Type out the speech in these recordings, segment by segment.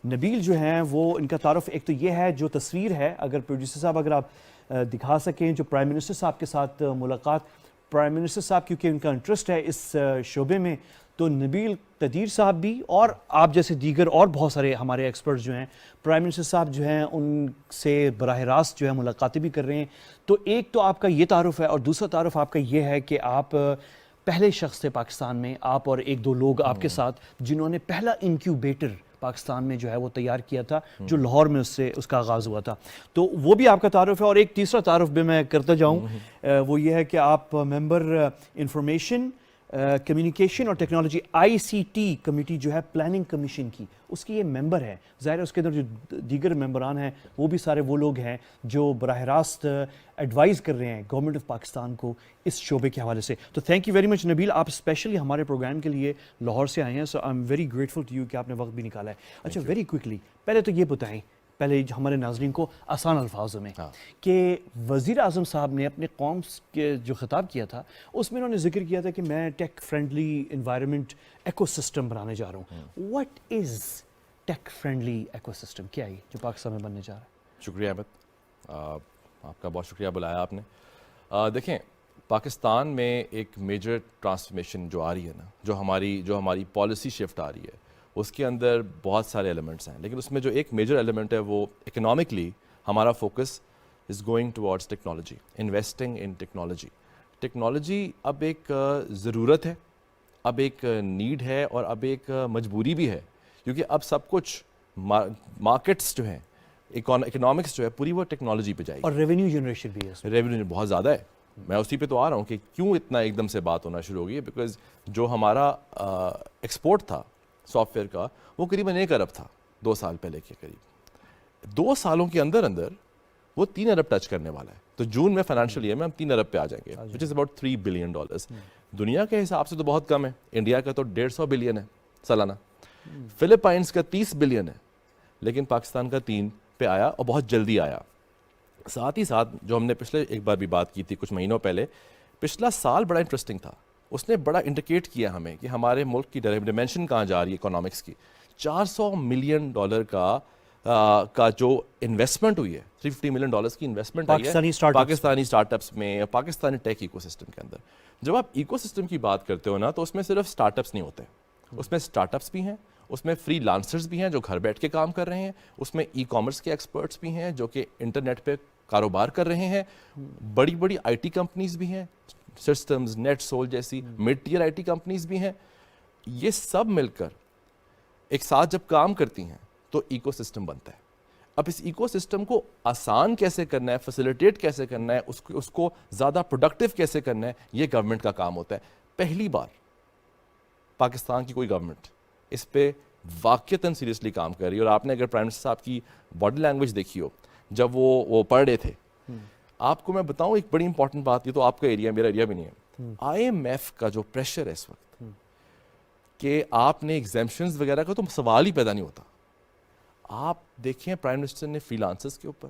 نبیل جو ہیں وہ ان کا تعارف ایک تو یہ ہے جو تصویر ہے, اگر پروڈیوسر صاحب اگر آپ دکھا سکیں, جو پرائم منسٹر صاحب کے ساتھ ملاقات, پرائم منسٹر صاحب کیونکہ ان کا انٹرسٹ ہے اس شعبے میں, تو نبیل قدیر صاحب بھی اور آپ جیسے دیگر اور بہت سارے ہمارے ایکسپرٹس جو ہیں پرائم منسٹر صاحب جو ہیں ان سے براہ راست جو ہے ملاقاتیں بھی کر رہے ہیں. تو ایک تو آپ کا یہ تعارف ہے, اور دوسرا تعارف آپ کا یہ ہے کہ آپ پہلے شخص تھے پاکستان میں, آپ اور ایک دو لوگ آپ کے ساتھ, جنہوں نے پہلا انکیوبیٹر پاکستان میں جو ہے وہ تیار کیا تھا, جو لاہور میں اس کا آغاز ہوا تھا. تو وہ بھی آپ کا تعارف ہے. اور ایک تیسرا تعارف بھی میں کرتا جاؤں, وہ یہ ہے کہ آپ ممبر انفارمیشن کمیونیکیشن اور ٹیکنالوجی ICT کمیٹی جو ہے پلاننگ کمیشن کی, اس کی یہ ممبر ہے. ظاہر ہے اس کے اندر جو دیگر ممبران ہیں وہ بھی سارے وہ لوگ ہیں جو براہ راست ایڈوائز کر رہے ہیں گورنمنٹ آف پاکستان کو اس شعبے کے حوالے سے. تو تھینک یو ویری مچ نبیل, آپ اسپیشلی ہمارے پروگرام کے لیے لاہور سے آئے ہیں, so I am very grateful to you کہ آپ نے وقت بھی نکالا ہے. اچھا ویری کوئکلی پہلے تو یہ بتائیں, پہلے ہمارے ناظرین کو آسان الفاظوں میں, کہ وزیر اعظم صاحب نے اپنے قوم کے جو خطاب کیا تھا اس میں انہوں نے ذکر کیا تھا کہ میں tech friendly environment ecosystem بنانے جا رہا ہوں. What is tech friendly ecosystem, کیا ہے جو پاکستان میں بننے جا رہا ہے؟ شکریہ احمد, آپ کا بہت شکریہ بلایا آپ نے. دیکھیں پاکستان میں ایک میجر ٹرانسفارمیشن جو آ رہی ہے نا, جو ہماری پالیسی شفٹ آ رہی ہے, اس کے اندر بہت سارے ایلیمنٹس ہیں, لیکن اس میں جو ایک میجر ایلیمنٹ ہے وہ اکنامکلی ہمارا focus is going towards technology, investing in technology. Technology اب ایک ضرورت ہے, اب ایک نیڈ ہے, اور اب ایک مجبوری بھی ہے, کیونکہ اب سب کچھ مارکیٹس جو ہیں, اکنامکس جو ہے پوری وہ ٹیکنالوجی پہ جائے گی. اور ریونیو جنریشن بھی ہے, ریونیو بہت زیادہ ہے. میں اسی پہ تو آ رہا ہوں کہ کیوں اتنا ایک دم سے بات ہونا شروع ہو گئی ہے, بیکاز جو ہمارا ایکسپورٹ تھا سافٹ ویئر کا وہ قریباً 1 ارب تھا 2 سال پہلے کے قریب. 2 سالوں کے اندر وہ 3 ارب ٹچ کرنے والا ہے. تو جون میں فائنینشیل ایئر میں ہم 3 ارب پہ آ جائیں گے, وچ از اباؤٹ $3 بلین. دنیا کے حساب سے تو بہت کم ہے, انڈیا کا تو 150 بلین ہے سالانہ, فلپائنس کا 30 بلین ہے, لیکن پاکستان کا 3 پہ آیا, اور بہت جلدی آیا. ساتھ ہی ساتھ جو ہم نے پچھلے ایک بار بھی بات کی تھی کچھ مہینوں پہلے, پچھلا سال بڑا انٹرسٹنگ تھا. اس نے بڑا انڈیکیٹ کیا ہمیں کہ ہمارے ملک کی ڈائمینشن کہاں جا رہی ہے اکنامکس کی. $400 ملین کا جو انویسٹمنٹ ہوئی ہے, $350 ملین کی انویسٹمنٹ آئی ہے پاکستانی اسٹارٹ اپس میں, پاکستانی ٹیک ایکو سسٹم کے اندر. جب آپ ایکو سسٹم کی بات کرتے ہو نا, تو اس میں صرف اسٹارٹ اپس نہیں ہوتے, اس میں اسٹارٹ اپس بھی ہیں, اس میں فری لانسرز بھی ہیں جو گھر بیٹھ کے کام کر رہے ہیں, اس میں ای کامرس کے ایکسپرٹس بھی ہیں جو کہ انٹرنیٹ پہ کاروبار کر رہے ہیں, بڑی بڑی IT کمپنیز بھی ہیں, سسٹمز, نیٹ سول جیسی مڈ ٹیئر IT کمپنیز بھی ہیں. یہ سب مل کر ایک ساتھ جب کام کرتی ہیں تو ایکو سسٹم بنتا ہے. اب اس ایکو سسٹم کو آسان کیسے کرنا ہے, فیسیلیٹیٹ کیسے کرنا ہے, اس کو زیادہ پروڈکٹیو کیسے کرنا ہے, یہ گورنمنٹ کا کام ہوتا ہے. پہلی بار پاکستان کی کوئی گورنمنٹ اس پہ واقعتاً سیریسلی کام کر رہی ہے. اور آپ نے اگر پرائم منسٹر صاحب کی باڈی لینگویج دیکھی ہو جب وہ پڑھ رہے تھے, آپ کو میں بتاؤں ایک بڑی امپورٹنٹ بات, یہ تو آپ کا ایریا, میرا ایریا بھی نہیں ہے, IMF کا جو پریشر ہے اس وقت کہ آپ نے ایگزیمپشنز وغیرہ کا تو سوال ہی پیدا نہیں ہوتا. آپ دیکھیں پرائم منسٹر نے فری لانسرز کے اوپر,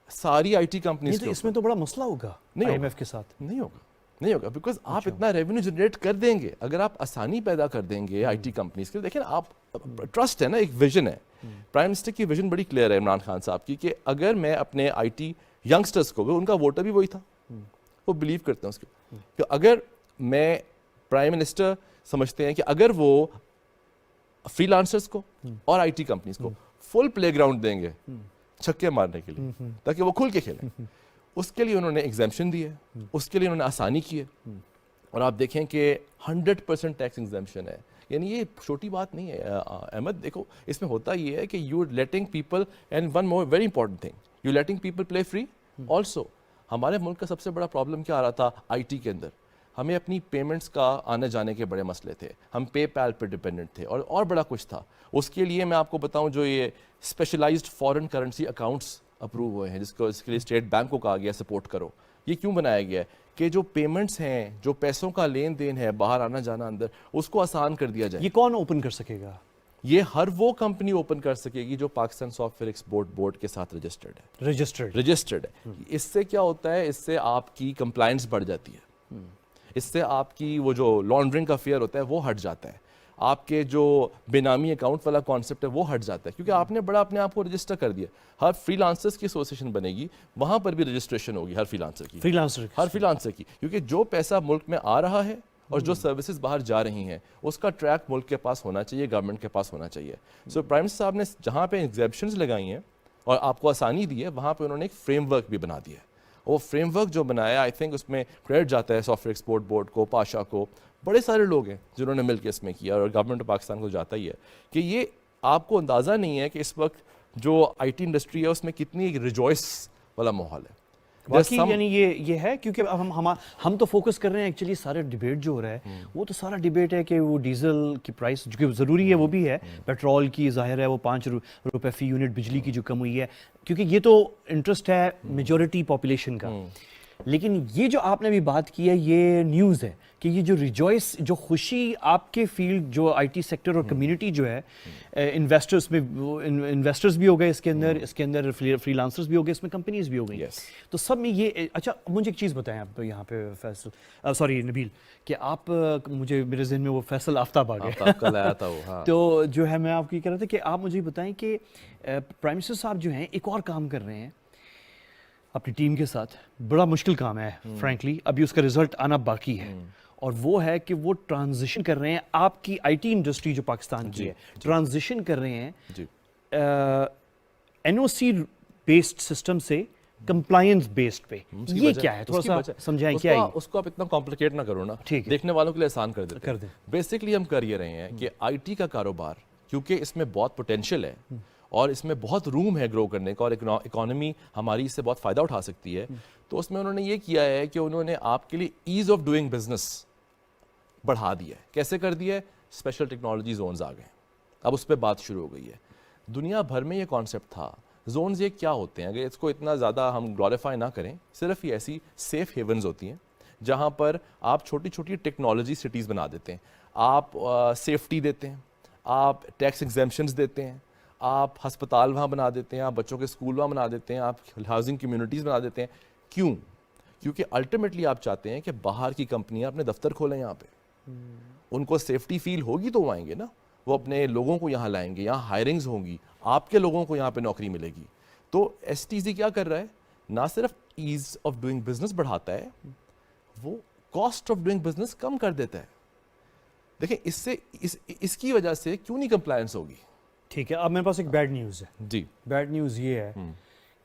ساری IT کمپنیز کے اوپر, اس میں تو بڑا مسئلہ ہوگا IMF کے ساتھ. نہیں ہوگا بیکاز آپ اتنا ریونیو جنریٹ کر دیں گے اگر آپ آسانی پیدا کر دیں گے IT کمپنیز کے. دیکھیں آپ ٹرسٹ ہے نا, ایک ویژن ہے. پرائم منسٹر کی ویژن بڑی کلیئر ہے عمران خان صاحب کی, کہ اگر میں اپنے IT ینگسٹرز کو, ان کا ووٹر بھی وہی تھا, وہ بلیو کرتے ہیں اس کے, کہ اگر میں پرائم منسٹر سمجھتے ہیں کہ اگر وہ فری لانسرز کو اور IT کمپنیز کو فل پلے گراؤنڈ دیں گے چھکے مارنے کے لیے تاکہ وہ کھل کے کھیلیں, اس کے لیے انہوں نے ایگزیمپشن دی ہے, اس کے لیے انہوں نے آسانی کی ہے. اور آپ دیکھیں کہ 100% ٹیکس ایگزیمپشن ہے. یعنی یہ چھوٹی بات نہیں ہے احمد. دیکھو اس میں ہوتا یہ ہے کہ you are letting people, and one more very important thing, you letting people play free. Also ہمارے ملک کا سب سے بڑا پرابلم کیا آ رہا تھا IT کے اندر, ہمیں اپنی پیمنٹس کا آنے جانے کے بڑے مسئلے تھے, ہم پے پیل پہ ڈپینڈنٹ تھے, اور بڑا کچھ تھا. اس کے لیے میں آپ کو بتاؤں جو یہ specialized foreign currency accounts approve ہوئے ہیں, جس کو اس کے لیے اسٹیٹ بینک کو کہا گیا سپورٹ کرو. یہ کیوں بنایا گیا ہے کہ جو پیمنٹس ہیں, جو پیسوں کا لین دین ہے, باہر آنا جانا اندر, اس کو آسان کر دیا جائے. یہ کون اوپن کر سکے گا؟ یہ ہر وہ کمپنی اوپن کر سکے گی جو Pakistan soft where export board کے ساتھ رجسٹرڈ ہے. اس سے کیا ہوتا ہے, اس سے آپ کی کمپلائنس بڑھ جاتی ہے, اس سے آپ کی وہ جو لانڈرنگ کا فیئر ہوتا ہے وہ ہٹ جاتا ہے. آپ کے جو بے نامی اکاؤنٹ والا کانسیپٹ ہے وہ ہٹ جاتا ہے, کیونکہ آپ نے بڑا اپنے آپ کو رجسٹر کر دیا. ہر فری لانسرز کی ایسوسیشن بنے گی, وہاں پر بھی رجسٹریشن ہوگی ہر فری لانسر کی, ہر فری لانسر کی, کیونکہ جو پیسہ ملک میں آ رہا ہے اور جو سروسز باہر جا رہی ہیں اس کا ٹریک ملک کے پاس ہونا چاہیے, گورنمنٹ کے پاس ہونا چاہیے. سو پرائم منسٹر صاحب نے جہاں پہ ایگزیپشنز لگائی ہیں اور آپ کو آسانی دی ہے, وہاں پہ انہوں نے ایک فریم ورک بھی بنا دیا ہے. وہ فریم ورک جو بنایا, آئی تھنک اس میں کریڈٹ جاتا ہے سافٹ ویئر ایکسپورٹ بورڈ کو, پاشا کو, بڑے سارے لوگ ہیں جنہوں نے مل کے اس میں کیا, اور گورنمنٹ آف پاکستان کو جاتا ہی ہے کہ یہ آپ کو اندازہ نہیں ہے کہ اس وقت جو آئی ٹی انڈسٹری ہے اس میں کتنی ایک ریجوائس والا ماحول ہے. واقعی یعنی یہ ہے, کیونکہ اب ہم تو فوکس کر رہے ہیں ایکچولی سارے ڈیبیٹ جو ہو رہا ہے وہ تو سارا ڈیبیٹ ہے کہ وہ ڈیزل کی پرائس جو کہ ضروری ہے وہ بھی ہے, پیٹرول کی ظاہر ہے وہ 5 روپے فی یونٹ بجلی کی جو کم ہوئی ہے, کیونکہ یہ تو انٹرسٹ ہے میجورٹی پاپولیشن کا. لیکن یہ جو آپ نے بھی بات کی ہے یہ نیوز ہے کہ یہ جو ریجوائس, جو خوشی آپ کے فیلڈ جو آئی ٹی سیکٹر اور کمیونٹی جو ہے, انویسٹرز میں انویسٹرز بھی ہو گئے اس کے اندر فری لانسرز بھی ہو گئے, اس میں کمپنیز بھی ہو گئی, تو سب میں یہ. اچھا مجھے ایک چیز بتائیں آپ یہاں پہ فیصل, سوری نبیل, کہ آپ مجھے میرے ذہن میں وہ فیصل آفتاب آ گیا, تو جو ہے میں آپ کو یہ کہہ رہا تھا کہ آپ مجھے بتائیں کہ پرائم منسٹر صاحب جو ہیں ایک اور کام کر رہے ہیں اپنی ٹیم کے ساتھ, بڑا مشکل کام ہے فرینکلی, ابھی اس کا رزلٹ آنا باقی ہے, اور وہ ہے کہ وہ ٹرانزیشن کر رہے ہیں آپ کی آئی ٹی انڈسٹری جو پاکستان کی ہے, ٹرانزیشن کر رہے ہیں این او سی بیسڈ سسٹم سے کمپلائنس بیسڈ پہ. یہ کیا ہے, تھوڑا سا سمجھائیں کیا ہے اس کو آپ اتنا کمپلیکیٹ نہ کرو نا, دیکھنے والوں کے لیے آسان کر دیتے. بیسکلی ہم کر یہ رہے ہیں کہ آئی ٹی کا کاروبار, کیونکہ اس میں بہت پوٹینشیل ہے اور اس میں بہت روم ہے گرو کرنے کا, اور اکانومی ہماری اس سے بہت فائدہ اٹھا سکتی ہے, تو اس میں انہوں نے یہ کیا ہے کہ انہوں نے آپ کے لیے ایز آف ڈوئنگ بزنس بڑھا دیا ہے. کیسے کر دیا ہے؟ اسپیشل ٹیکنالوجی زونز آ گئے, اب اس پہ بات شروع ہو گئی ہے. دنیا بھر میں یہ کانسیپٹ تھا. زونز یہ کیا ہوتے ہیں, اگر اس کو اتنا زیادہ ہم گلوریفائی نہ کریں, صرف یہ ایسی سیف ہیونز ہوتی ہیں جہاں پر آپ چھوٹی چھوٹی ٹیکنالوجی سٹیز بنا دیتے ہیں, آپ سیفٹی دیتے ہیں, آپ ٹیکس ایگزیمپشنز دیتے ہیں, آپ ہسپتال وہاں بنا دیتے ہیں, آپ بچوں کے اسکول وہاں بنا دیتے ہیں, آپ ہاؤسنگ کمیونٹیز بنا دیتے ہیں. کیوں؟ کیونکہ الٹیمیٹلی آپ چاہتے ہیں کہ باہر کی کمپنیاں اپنے دفتر کھولیں یہاں پہ, ان کو سیفٹی فیل ہوگی تو وہ آئیں گے نا, وہ اپنے لوگوں کو یہاں لائیں گے, یہاں ہائرنگز ہوں گی, آپ کے لوگوں کو یہاں پہ نوکری ملے گی. تو ایس ٹی سی کیا کر رہا ہے, نہ صرف ایز آف ڈوئنگ بزنس بڑھاتا ہے, وہ کاسٹ آف ڈوئنگ بزنس کم کر دیتا ہے. دیکھیں اس سے اس کی وجہ سے کیوں نہیں کمپلائنس ہوگی. ٹھیک ہے, اب میرے پاس ایک بیڈ نیوز ہے. جی, بیڈ نیوز یہ ہے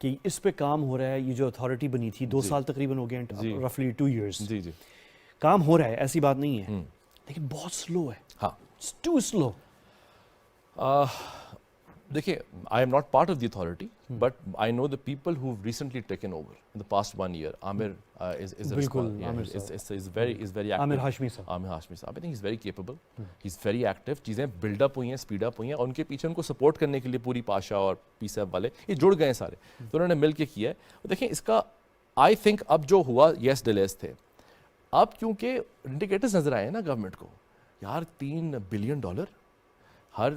کہ اس پہ کام ہو رہا ہے, یہ جو اتھارٹی بنی تھی 2 سال تقریباً ہو گئے, رفلی 2 years, جی جی کام ہو رہا ہے, ایسی بات نہیں ہے, لیکن بہت سلو ہے. ہاں, اٹس ٹو سلو. دیکھیے, I am not part of the authority, but I know the people who recently taken over in the past 1 year. Aamir Aamir Hashmi صاحب, I think he's very capable, he's very active, چیزیں build up ہوئی ہیں, speed up ہوئی ہیں, اور ان کے پیچھے ان کو سپورٹ کرنے کے لیے پوری پاشا اور پی صاحب والے یہ جڑ گئے ہیں سارے, تو انہوں نے مل کے کیا ہے. دیکھیں اس کا آئی تھنک اب جو ہوا, یس ڈیلیز تھے, اب کیونکہ انڈیکیٹرز نظر آئے ہیں نا گورنمنٹ کو, یار $3 بلین ہر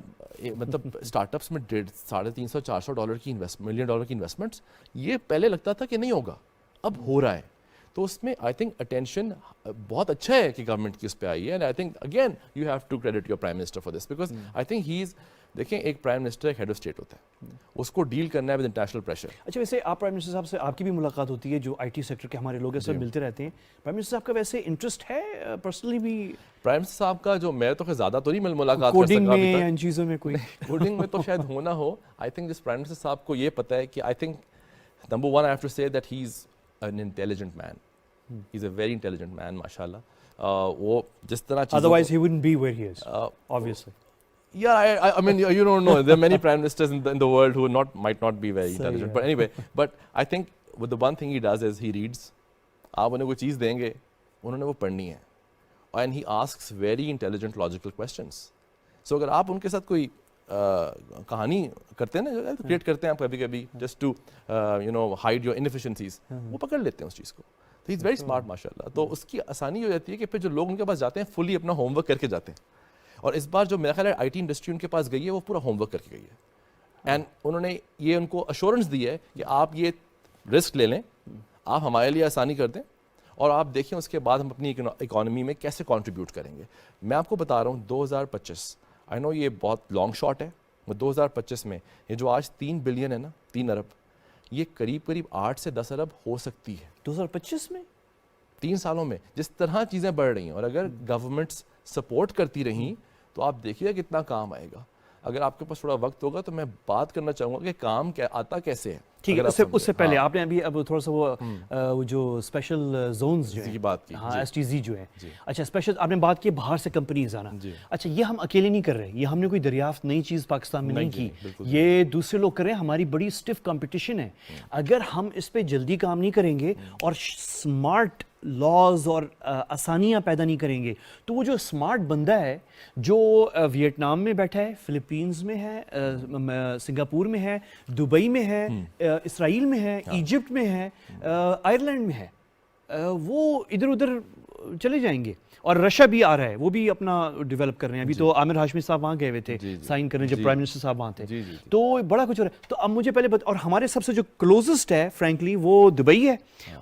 مطلب اسٹارٹ اپس میں $350 $400 کی ملین ڈالر کی انویسٹمنٹس, یہ پہلے لگتا تھا کہ نہیں ہوگا, اب ہو رہا ہے. تو اس میں آئی تھنک اٹینشن بہت اچھا ہے کہ گورنمنٹ کی اس پہ آئی ہے, and I think again you have to credit your prime minister for this, because I think he is, دیکھیں ایک پرائم منسٹر ایک ہیڈ آف اسٹیٹ ہوتا ہے, اس کو ڈیل کرنا ہے ود انٹرنیشنل پریشر. اچھا ویسے آپ پرائم منسٹر صاحب سے, آپ کی بھی ملاقات ہوتی ہے, جو آئی ٹی سیکٹر کے ہمارے لوگ سب ملتے رہتے ہیں, پرائم منسٹر صاحب کا ویسے انٹرسٹ ہے پرسنلی بھی پرائم منسٹر صاحب کا؟ جو میں تو زیادہ تو نہیں ملاقات کر سکتا ابھی تک, ان چیزوں میں کوئی کوڈنگ میں تو شاید ہونا ہو. آئی تھنک جس پرائم منسٹر صاحب کو یہ پتہ ہے کہ I think number 1 I have to say that he is an intelligent man, he is a very intelligent man ماشاء اللہ. وہ جس طرح otherwise he wouldn't be where he is, obviously. Yeah, I mean, you don't know. There are many prime ministers in the world who might not be very intelligent. But anyway, but I think with the one thing he does is he reads. آپ انہیں کوئی چیز دیں گے, انہوں نے وہ پڑھنی ہے, and he asks very intelligent, logical questions. So اگر آپ ان کے ساتھ کوئی کہانی کرتے ہیں نا, کریٹ کرتے ہیں آپ کبھی کبھی just to hide your inefficiencies, وہ پکڑ لیتے ہیں اس چیز کو. تو he is very smart ماشاء اللہ. تو اس کی آسانی ہو جاتی ہے کہ پھر جو لوگ ان کے پاس جاتے ہیں فلی اپنا ہوم ورک کر کے جاتے ہیں, اور اس بار جو میرا خیال ہے آئی ٹی انڈسٹری ان کے پاس گئی ہے وہ پورا ہوم ورک کر کے گئی ہے, اینڈ انہوں نے یہ ان کو ایشورنس دی ہے کہ آپ یہ رسک لے لیں, آپ ہمارے لیے آسانی کر دیں, اور آپ دیکھیں اس کے بعد ہم اپنی اکانومی میں کیسے کنٹریبیوٹ کریں گے. میں آپ کو بتا رہا ہوں 2025 آئی نو یہ بہت لانگ شاٹ ہے, 2025 میں یہ جو آج 3 بلین ہے نا, 3 ارب, یہ قریب 8 سے 10 ارب ہو سکتی ہے 2025 میں. 3 سالوں میں جس طرح چیزیں بڑھ رہی ہیں, اور اگر گورنمنٹس سپورٹ کرتی رہیں تو آپ دیکھیے کتنا کام آئے گا. اگر آپ کے پاس تھوڑا وقت ہوگا تو میں بات کرنا چاہوں گا کہ کام آتا کیسے ہے. ٹھیک ہے, اس سے پہلے آپ نے ابھی تھوڑا سا وہ جو اسپیشل زونز جو ہیں بات کی, ہاں STZ جو ہے, اچھا اسپیشل آپ نے بات کی باہر سے کمپنیز آنا. اچھا یہ ہم اکیلے نہیں کر رہے, یہ ہم نے کوئی دریافت نئی چیز پاکستان میں نہیں کی, یہ دوسرے لوگ کر رہے ہیں. ہماری بڑی اسٹف کمپٹیشن ہے. اگر ہم اس پہ جلدی کام نہیں کریں گے اور اسمارٹ لاز اور آسانیاں پیدا نہیں کریں گے تو وہ جو اسمارٹ بندہ ہے جو ویتنام میں بیٹھا ہے, فلپینز میں ہے, سنگاپور میں ہے, دبئی میں ہے, اسرائیل میں ہے, ایجپٹ میں ہے, آئرلینڈ میں ہے, وہ ادھر ادھر چلے جائیں گے. اور رشیا بھی آ رہا ہے, وہ بھی اپنا ڈیولپ کر رہے ہیں. ابھی تو عامر ہاشمی صاحب وہاں گئے ہوئے تھے سائن کرنے جب پرائم منسٹر صاحب وہاں تھے, تو بڑا کچھ ہو رہا ہے. تو اب مجھے پہلے اور ہمارے سب سے جو کلوزسٹ ہے فرینکلی وہ دبئی ہے,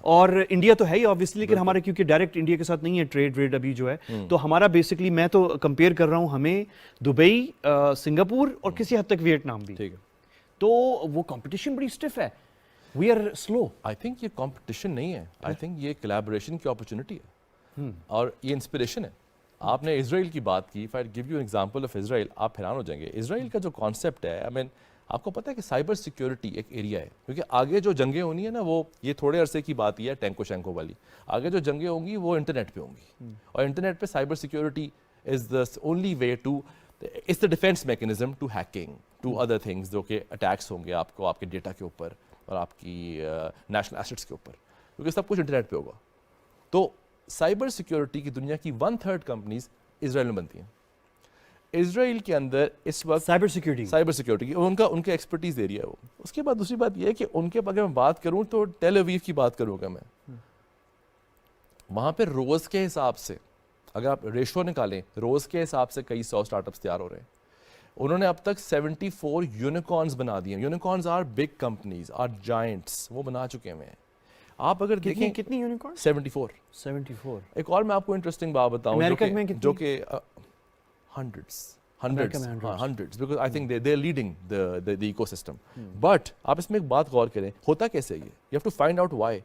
اور انڈیا تو ہے ہی آبویسلی, لیکن ہمارے کیونکہ ڈائریکٹ انڈیا کے ساتھ نہیں ہے ٹریڈ ویڈ ابھی جو ہے, تو ہمارا بیسکلی میں تو کمپیئر کر رہا ہوں ہمیں دبئی, سنگاپور اور کسی حد تک ویتنام بھی. تو وہ کمپٹیشن بڑی اسٹف ہے, we are slow. I think یہ کمپٹیشن نہیں ہے, آئی تھنک یہ کولیبوریشن کی اپرچونٹی ہے, اور یہ انسپریشن ہے. آپ نے اسرائیل کی بات کی, if I give you an example of Israel, آپ حیران ہو جائیں گے. اسرائیل کا جو کانسیپٹ ہے, I mean, آپ کو پتہ ہے کہ سائبر سیکیورٹی ایک ایریا ہے, کیونکہ آگے جو جنگیں ہونی ہیں نا, وہ یہ تھوڑے عرصے کی بات ہی ہے ٹینکو شینکو والی. آگے جو جنگیں ہوں گی وہ انٹرنیٹ پہ ہوں گی, اور انٹرنیٹ پہ cyber security is the only way to, it's the defence mechanism to hacking to other things, جو کہ اٹیکس ہوں گے آپ کو, آپ کے ڈیٹا کے اوپر اور آپ کی نیشنل ایسٹس کے اوپر, کیونکہ سب کچھ انٹرنیٹ پہ ہوگا. تو سائبر سیکیورٹی کی دنیا کی 1/3 کمپنیز اسرائیل میں بنتی ہیں. اسرائیل کے اندر اس وقت سائبر سیکیورٹی کی ان کا ایکسپرٹیز ایریا ہے وہ. اس کے بعد دوسری بات یہ ہے کہ ان کے اگر میں بات کروں تو ٹیل اویو کی بات کروں گا میں, وہاں پہ روز کے حساب سے اگر آپ ریشو نکالیں, روز کے حساب سے کئی 100 اسٹارٹ اپس تیار ہو رہے ہیں. انہوں نے اب تک 74 یونیکارنز بنا دیے. Unicorns are big companies, are giants, وہ بنا چکے ہیں. آپ اگر دیکھیں کتنی یونیکارن, 74. ایک اور میں آپ کو انٹرسٹنگ بات بتاؤں جو کہ hundreds because I think they're leading the ecosystem. But آپ اس میں ایک بات غور کریں, ہوتا کیسے یہ, you have to find out why.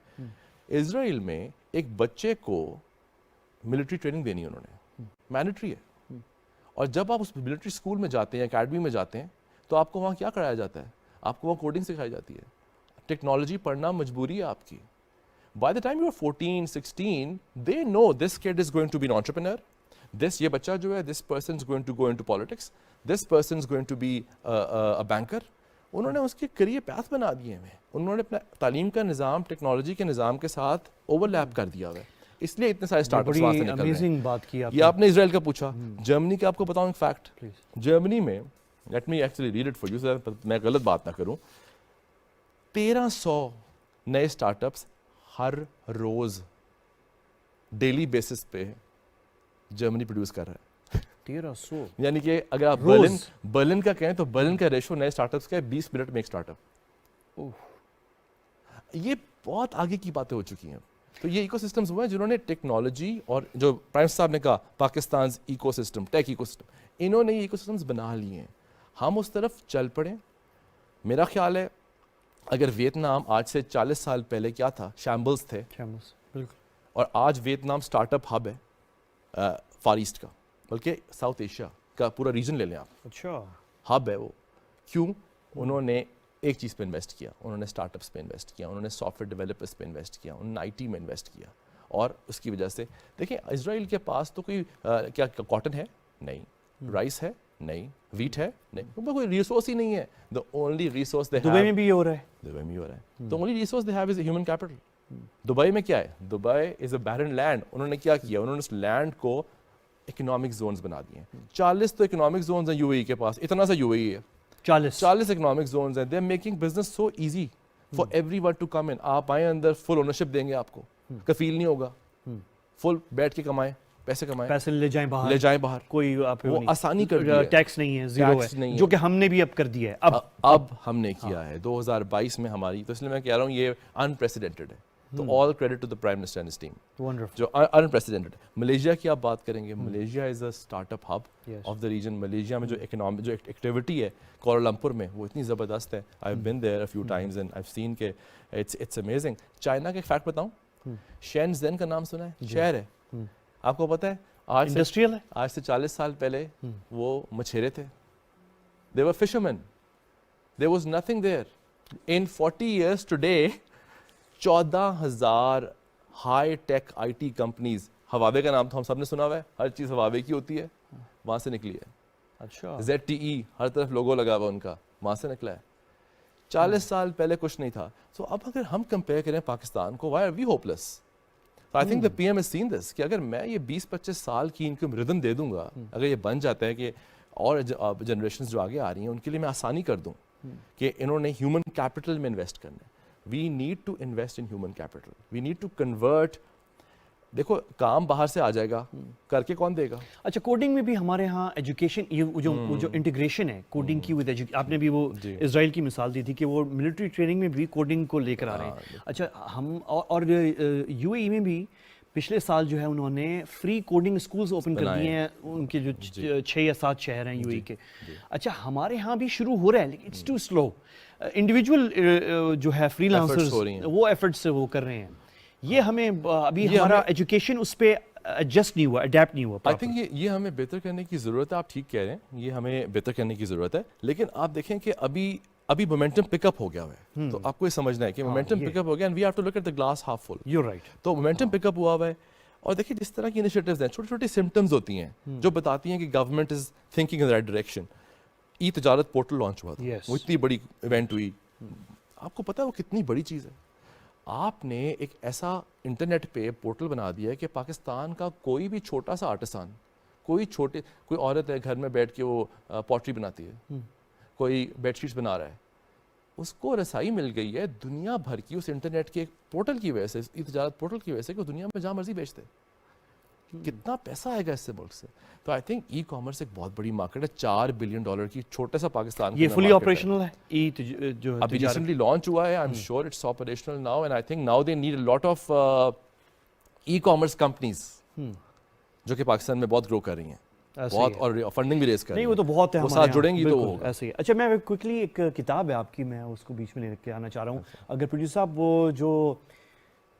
اسرائیل میں ایک بچے کو ملٹری ٹریننگ دینی ہے, انہوں نے مینڈیٹری ہے, اور جب آپ اس ملٹری اسکول میں جاتے ہیں, اکیڈمی میں جاتے ہیں, تو آپ کو وہاں کیا کرایا جاتا ہے, آپ کو وہاں کوڈنگ سکھائی جاتی ہے, ٹیکنالوجی پڑھنا مجبوری ہے آپ کی. By the time you are 14, 16, they know this kid is going to be an entrepreneur. یہ بچہ جو ہے, this person is going to go into politics. This person is going to be a banker. انہوں نے اس کے career path بنا دیے ہیں. انہوں نے اپنا تعلیم کا نظام ٹیکنالوجی کے نظام کے ساتھ اوور لیپ کر دیا ہوا ہے, اس لیے اتنے سارے اسٹارٹ اپس وہاں سے نکل رہے ہیں. یہ آپ نے اسرائیل کا پوچھا. جرمنی کا آپ کو بتاؤں ایک فیکٹ, جرمنی میں, let me actually read it for you, میں غلط بات نہ کروں, 1300 نئے اسٹارٹ اپس ہر روز ڈیلی بیسس پہ جرمنی پروڈیوس کر رہا ہے. 1300 یعنی کہ اگر آپ برلن کا کہیں تو برلن کا ریشو نئے اسٹارٹ اپس کا ہے 20 منٹ میں ایک اسٹارٹ اپ. یہ بہت آگے کی باتیں ہو چکی ہیں. تو یہ ایکو سسٹمز ہوئے ہیں جنہوں نے ٹیکنالوجی, اور جو پرائم صاحب نے کہا پاکستان ایکو سسٹم, ٹیک ایکو سسٹم, انہوں نے یہ ایکو سسٹمز بنا لیے ہیں. ہم اس طرف چل پڑیں. میرا خیال ہے اگر ویتنام آج سے 40 سال پہلے کیا تھا, شیمبلز تھے, اور آج ویتنام اسٹارٹ اپ ہب ہے فار ایسٹ کا, بلکہ ساؤتھ ایشیا کا پورا ریجن لے لیں آپ, اچھا ہب ہے وہ. کیوں؟ انہوں نے ایک چیز پہ انویسٹ کیا, انہوں نے اسٹارٹ اپس پہ انویسٹ کیا, انہوں نے سافٹ ویئر ڈیولپرس پہ انویسٹ کیا, انہوں نے آئی ٹی میں انویسٹ کیا, اور اس کی وجہ سے دیکھیں اسرائیل کے پاس تو کوئی کیا کاٹن ہے نہیں, رائس ہے نہیں, ویٹ ہے نہیں, کوئی ریسورس ہی نہیں ہے. the only resource they have, Dubai میں بھی یہ ہو رہا ہے, دبئی میں ہی ہو رہا ہے, the only resource they have is human capital. Dubai میں کیا ہے, Dubai is a barren land. انہوں نے کیا کیا, انہوں نے اس لینڈ کو اکنامک زونز بنا دیے ہیں. 40 تو اکنامک زونز ہیں یو اے ای کے پاس, اتنا سا یو اے ای ہے, 40 اکنامک زونز ہیں. They are making business so easy for everyone to come in. آپ آئیں اندر, فل اونرشپ دیں گے آپ کو, کفیل نہیں ہوگا, فل بیٹھ کے کمائیں, پیسے کمائیں, پیسے لے جائیں باہر, کوئی آپ وہ آسانی کر دیا, ٹیکس نہیں ہے, زیرو ہے, جو کہ ہم نے بھی اب کر دیا ہے. اب ہم نے کیا ہے 2022 میں ہماری, تو اس لیے میں کہہ رہا ہوں یہ انپریسیڈنٹڈ ہے. تو all credit to the Prime Minister and his team. Wonderful. جو unprecedented. ملیشیا کی آپ بات کریں گے, Malaysia is a start up hub of the region. ملیشیا میں جو اکنامک جو ایکٹیویٹی ہے کوالالمپور میں وہ اتنی زبردست ہے. I have been there a few Times and I have seen کہ اٹس امیزنگ. چائنا کا ایک فیکٹ بتاؤں, شینزن کا نام سنا ہے, شہر ہے, آپ کو پتہ ہے آج سے 40 سال پہلے وہ مچھیرے تھے. They were fishermen. There was nothing there. In 40 years today, 14,000 high-tech IT companies. Huawei کا نام تو ہم سب نے سنا ہوا ہے, ہر چیز ہواوے کی ہوتی ہے, وہاں سے نکلی ہے. اچھا. ZTE ہر طرف لوگو لگا ہوا ان کا, وہاں سے نکلا ہے. 40 سال پہلے کچھ نہیں تھا. سو اب اگر ہم کمپیئر کریں پاکستان کو, why are we hopeless? So I think the PM has seen this کہ اگر میں یہ 20-25 سال کی انکم ردم دے دوں گا, اگر یہ بن جاتا ہے کہ اور جنریشنز جو آگے آ رہی ہیں ان کے لیے میں آسانی کر دوں کہ انہوں نے ہیومن کیپٹل میں انویسٹ کرنا ہے. We need to invest in human capital. We need to convert. دیکھو کام باہر سے آ جائے گا, کر کے کون دے گا؟ اچھا, کوڈنگ میں بھی ہمارے ہاں ایجوکیشن جو انٹیگریشن ہے کوڈنگ کی ود ایجوکیشن, آپ نے بھی وہ اسرائیل کی مثال دی تھی کہ وہ ملٹری ٹریننگ میں بھی کوڈنگ کو لے کر آ رہے ہیں. اچھا, ہم اور یو اے ای میں بھی پچھلے سال جو ہے انہوں نے فری کوڈنگ اسکولز اوپن کر دیے ہیں, ان کے جو 6 یا 7 شہر ہیں یو اے کے. اچھا, ہمارے ہاں بھی شروع ہو رہا ہے لیکن اٹس ٹو سلو. انڈیویجول جو ہے فری لانسرز وہ ایفرٹس وہ کر رہے ہیں. یہ ہمیں ابھی ہمارا ایجوکیشن اس پہ ایڈجسٹ نہیں ہوا, اڈیپٹ نہیں ہوا. آئی تھنک یہ ہمیں بہتر کرنے کی ضرورت ہے. آپ ٹھیک کہہ رہے ہیں, یہ ہمیں بہتر کرنے کی ضرورت ہے. لیکن آپ دیکھیں کہ ابھی مومنٹم پک اپ ہو گیا ہوا ہے, تو آپ کو یہ سمجھنا ہے کہ مومنٹم پک اپ ہو گیا, and we have to look at the glass half full. You right. تو مومنٹم پک اپ ہوا ہوا ہے. اور دیکھیں جس طرح کی انیشیٹوز ہیں, چھوٹی چھوٹی سمٹمز ہوتی ہیں جو بتاتی ہیں کہ government is thinking in the right direction. E تجارت پورٹل لانچ ہوا تھا, وہ اتنی بڑی ایونٹ ہوئی. آپ کو پتہ ہے وہ کتنی بڑی چیز ہے؟ آپ نے ایک ایسا انٹرنیٹ پہ پورٹل بنا دیا ہے کہ پاکستان کا کوئی بھی چھوٹا سا آرٹسان, کوئی عورت ہے گھر میں بیٹھ کے وہ پوٹری بناتی ہے, کوئی بیڈ شیٹس بنا رہا ہے, اس کو رسائی مل گئی ہے دنیا بھر کی اس انٹرنیٹ کے پورٹل کی وجہ سے, ای تجارت پورٹل کی وجہ سے, کہ وہ دنیا میں جہاں مرضی بیچتے. کتنا پیسہ آئے گا اس سے ملک سے؟ تو آئی تھنک ای کامرس ایک بہت بڑی مارکیٹ ہے, $4 بلین کی, چھوٹے سا پاکستان. یہ فلی آپریشنل ہے ای جو ابھی ریسنٹلی لانچ ہوا ہے. I am sure it's operational now, and I think now they need a lot of e commerce companies جو کہ پاکستان میں بہت گرو کر رہی ہیں بہت, اور فنڈنگ بھی ریز کر رہی ہیں. نہیں وہ تو بہت ہے, وہ ساتھ جڑیں گی تو وہ ہوگا. ایسے ہی. اچھا, میں کوئکلی ایک کتاب ہے آپ کی, میں اس کو بیچ میں لے کے آنا چاہ رہا ہوں. اگر پروڈیوسر صاحب وہ جو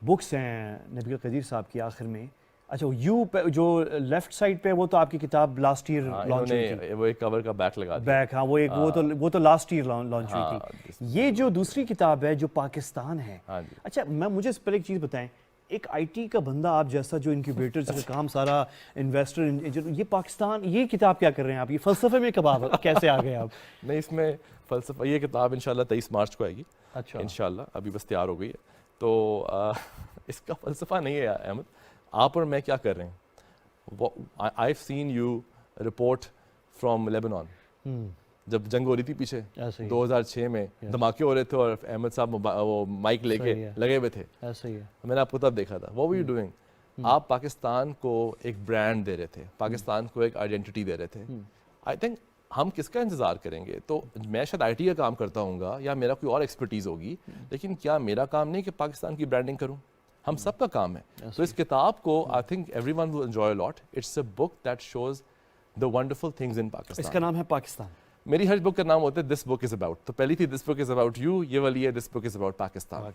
بکس ہیں نبیل قدیر صاحب کی آخر میں, اچھا یو جو لیفٹ سائڈ پہ, وہ تو آپ کی کتاب لاسٹ ایئر لانچ ہوئی تھی, وہ ایک کور کا بیک لگا دیا. بیک, ہاں وہ تو لاسٹ ایئر لانچ ہوئی تھی. یہ جو دوسری کتاب ہے جو پاکستان ہے, اچھا مجھے اس پہلے ایک چیز بتائیں, ایک آئی ٹی کا بندہ آپ جیسا جو انکیوبیٹر کا کام سارا انویسٹر, یہ پاکستان, یہ کتاب کیا کر رہے ہیں آپ؟ یہ فلسفے میں کب کیسے آ گئے آپ؟ نہیں, اس میں فلسفہ, یہ کتاب انشاءاللہ 23 مارچ کو آئے گی. اچھا, انشاءاللہ ابھی بس تیار ہو گئی ہے. تو اس کا فلسفہ نہیں ہے احمد, آپ اور میں کیا کر رہے ہیں. I've seen you report from Lebanon. جب جنگ ہو رہی تھی پیچھے 2006 میں, دھماکے ہو رہے تھے اور احمد صاحب وہ مائک لے کے لگے ہوئے تھے. میں نے آپ کو تب دیکھا تھا. What were you doing? آپ پاکستان کو ایک برانڈ دے رہے تھے, پاکستان کو ایک آئیڈینٹی دے رہے تھے. آئی تھنک ہم کس کا انتظار کریں گے؟ تو میں شاید آئی ٹی کا کام کرتا ہوں گا یا میرا کوئی اور ایکسپرٹیز ہوگی, لیکن کیا میرا کام نہیں کہ پاکستان کی برانڈنگ کروں؟ ہم سب کا کام ہے. تو اس کتاب کو I think everyone will enjoy lot. It's a book that shows the wonderful things in Pakistan. اس کا نام ہے پاکستان. میری ہر بک کا نام ہوتا ہے دس بک از اباؤٹ. تو پہلی تھی دس بک از اباؤٹ یو, یہ والی ہے دس بک از اباؤٹ پاکستان.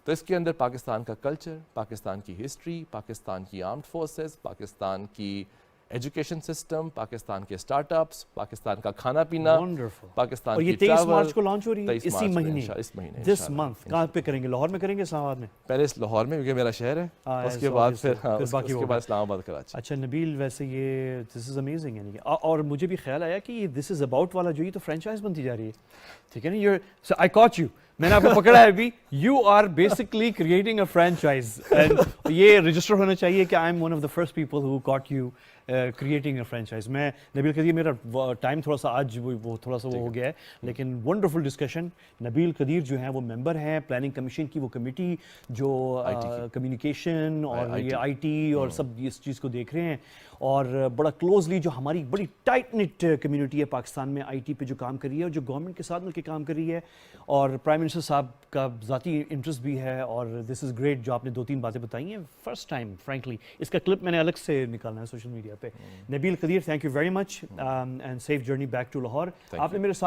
تو اس کے اندر پاکستان کا کلچر, پاکستان کی ہسٹری, پاکستان کی آرمڈ فورسز, پاکستان کی ایجوکیشن سسٹم, پاکستان کے اسٹارٹ اپس, پاکستان کا کھانا پینا, پاکستان کی ٹریول. 23 مارچ کو لانچ ہو رہی ہے اسی مہینے, اس مہینے, دس منتھ. کہاں پہ کریں گے؟ لاہور میں کریں گے, اسلام آباد میں؟ پہلے لاہور میں کیونکہ میرا شہر ہے, اس کے بعد پھر اس کے بعد اسلام آباد, کراچی. اچھا نبیل, ویسے یہ دس از امیزنگ, یعنی کہ اور مجھے بھی خیال آیا کہ یہ دس از اباؤٹ والا جو یہ تو فرینچائز بنتی جا رہی ہے, ٹھیک ہے نا. آئی کاٹ یو, میں نے آپ کو پکڑا ہے ابھی. You are basically creating a franchise, and یہ رجسٹر ہونا چاہیے کہ I am one of the first people who caught you creating a franchise. میں نبیل قدیر, میرا ٹائم تھوڑا سا آج وہ تھوڑا سا وہ ہو گیا ہے, لیکن ونڈرفل ڈسکشن. نبیل قدیر جو ہیں وہ ممبر ہیں پلاننگ کمیشن کی, وہ کمیٹی جو کمیونیکیشن اور یہ آئی ٹی اور سب اس چیز کو دیکھ رہے ہیں. اور بڑا کلوزلی جو ہماری بڑی ٹائٹ نٹ کمیونٹی ہے پاکستان میں آئی ٹی پہ جو کام کر رہی ہے اور جو گورنمنٹ کے ساتھ مل کے کام کر رہی ہے, اور پرائم منسٹر صاحب کا ذاتی انٹرسٹ بھی ہے, اور دس از گریٹ جو آپ نے 2-3 باتیں بتائی ہیں. فرسٹ ٹائم فرینکلی اس کا کلپ میں نے الگ سے نکالنا ہے سوشل میڈیا پہ. Nabeel Qadeer, thank you very much and safe journey back to Lahore. آپ نے میرے ساتھ